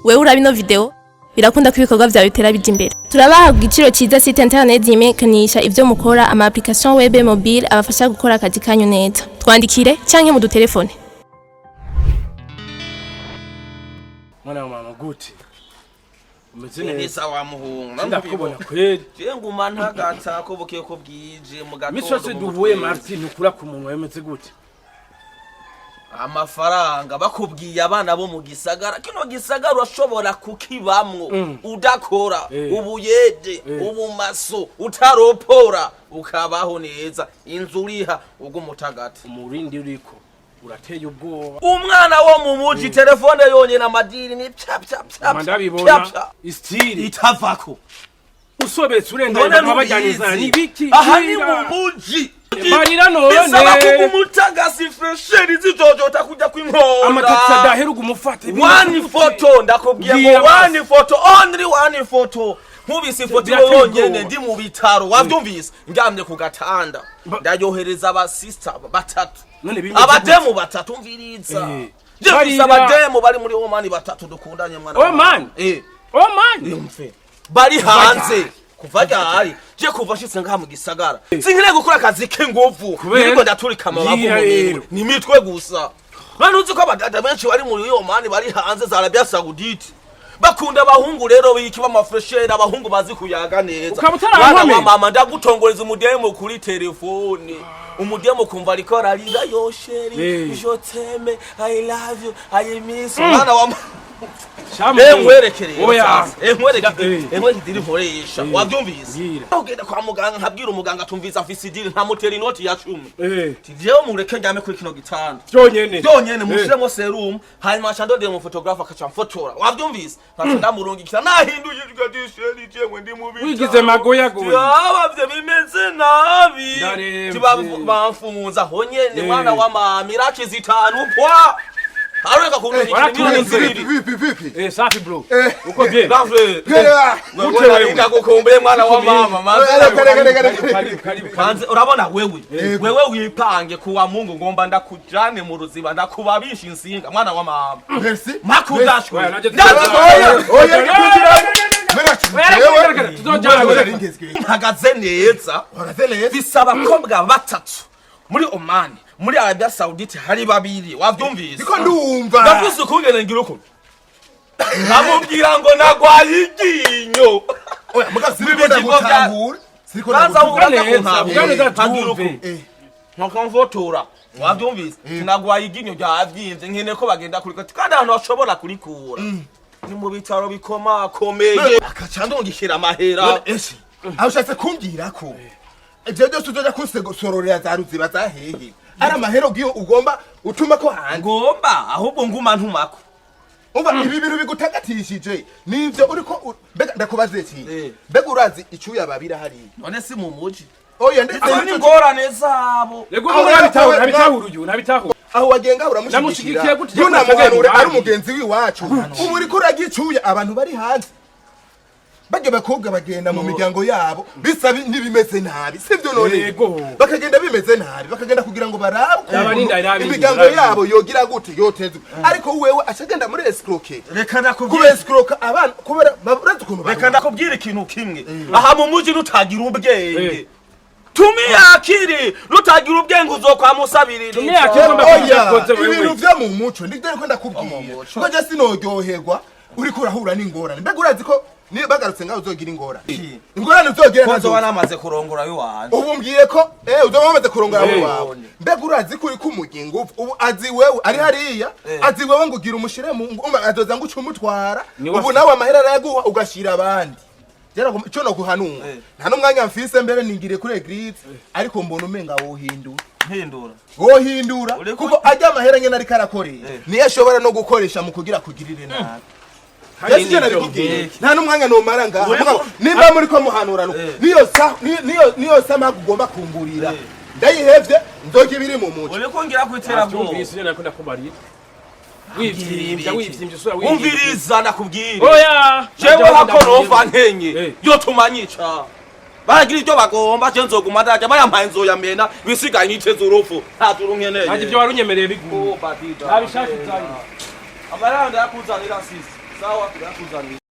wewe urabino video birakunda ko ibikorwa byawe bitera bija imbere. Turabaha igiciro cyiza site internet yimekanisha ivyo mukora ama application web mobile abafasha gukora akazi kanyu neza. Twandikire canke mu dutelefone. Mwana wa mama guti. Umezene neza wa muhungu. Ndakubona kweli. Je nguma ntagata ko bukiye ko bwije mu gatondo. Misose duhuye Martin ukura ku munwa yemeze gute. Amafaranga bakubwiye abana bo mu gisagara kino gisagara urashobora kukibamwo udakora ubuyede ubumaso utaropora ukabaho neza inzu uriha ugumutagati umurindi uriko urateye ubwoba umwana wo mu muji telefone yonyena amadiri ni pya ndabibona istiri itavako usobetse urenda abajyaniza ni biki aha ni mu muji Marira none bisaba kugumutagasi fresheri zijojo utakuja kwinkonda amatatsa daheruga umufate one photo ndakubwiye ngo one photo only one photo nkubise ifoto yonyene ndi mu bitaro wavyumvise ndyamye ku gatanda ndayohereza aba sister batatu abademu batatu mviriza je abademu bari muri Oman batatu dukundanye mwana Oman Oman yumve bari hanze kuvaga hari je kuva shitse ngaha mu gisagara sinkire gukora akazi k'inguvu niko ndaturika amabavu mu ni mitwe gusa bano uzi ko abadada benshi bari muri Oman bari hanze za Arabie Saudite bakunda abahungu rero bikiba amafreshere abahungu bazi kuyaga neza bana mama ndagutongoreza umudemo kuri telefone umudemo kumva ariko ararira yo sheri je t'aime I love you I miss mwana wa Mwerekereye diri nkoresha wabyumvise ugenda kwa muganga nkabwira umuganga tumviza afise idiri nta muteri inoti ya 10 tijewe mureke njame kuri kino gitanda byonyene mushiremo serum hanyuma acandode mu photographer akaca mfotora wabyumvise nkaca ndamurungikira nahinduye igisheri cyewe ndi mubi wigize magoya goya abavye bimeze nabi tibamfunza honyene mwana wa mama irakizi 5 kwa Ariko vipi safi bro uko bien wewe ndakukumbeye mwana wa mama kanze urabona wewe wipange kuwa Mungu ngomba ndakujane mu ruziba ndakubabisha insinga mwana wa mama merci makudashwe ntagaze neza bisaba kombwa batatu muri Oman muri Arabie Saudite hari babiri wavyumvise ndiko ndumva ndavuze ukungene ngira uko namubwira ngo nagwaye iginyo oya mugasibe ndagutangura siko ndagutangura nkakomvotora wavyumvise sinagwaye iginyo ryavyimbye nkene ko bagenda kuri kandi ahantu bashobora kurikura ni mu bitaro bikomakomeye akacandongikira amahera ese aho ushatse kumbwira ko ivyo byose uzoja kunsegosororera za ruziba za hehe ari amahero giyo ugomba utuma ko hanze ngomba ahubwo nguma ntumako umva ibi bintu bigutagatishije nivyo uriko mbega ndakubaze iki mbega urazi icuya babira hari none si mu muji oya ndetse ni ngorane zabo yego nabitahuru nabitahuru aho wagenga uramushigikira yuna muhanure ari umugenzi wiwacu ubu uriko uragicuya abantu bari hanze bajye bakobwa bagenda mu miryango yabo bisabi nibimeze nabi sivyo none bakagenda bimeze nabi bakagenda kugira ngo barabe imiryango yabo yogira gute yotezwe ariko wewe ashagenda muri escroquer reka nakubwira escroquer abana kubera baburaze ukuntu reka nakubwira ikintu kimwe aha mu muji nutagira ubwenge tumia akiri nutagira ubwenge uzokwa musabirira ibintu vya mu muco ndiko ndakubwira ko je sinojyoherwa uriko urahura n'ingorane mbega urazi ko ni bagarutse ngaho uzogira ingorane uzogera nazo wanamaze kurongora yuwanje ubu mbwiye ko uzobamaze kurongora wawe mbega urazi ko uri kumugingo ubu azi wewe ari hariya azi wewe ngo ugira umushire mu azoza ngo ucumutwara ubu nawe amahera araguha ugashira abandi jera cyo no kuhanura nta numwanya mfise mbere ningire kuri eglise ariko mbona umenga wohindura kuko ajya amahera nyene ari karakoreye niyo ashobora no gukoresha mu kugira kugirire nabi nta numwanya nomara ngaho nimba muri ko muhanura niyo sama kugomba kumburira ndayihevye nzoge biri mu muco uriko ngira kwitera bwo umvise nakunda kumarira wivyimbye usura umviriza nakubwira oya jewe hako nova nkenye yo tumanyica baragira ibyo bagomba je nzoguma ndaje bayampaye nzoyamena bisigaye niteze urufu nta turunkeneye ntaje byo warunyemereye bigumu batida nabishaka cyane amaranda yakuzanira sisi sawa yakuzaniye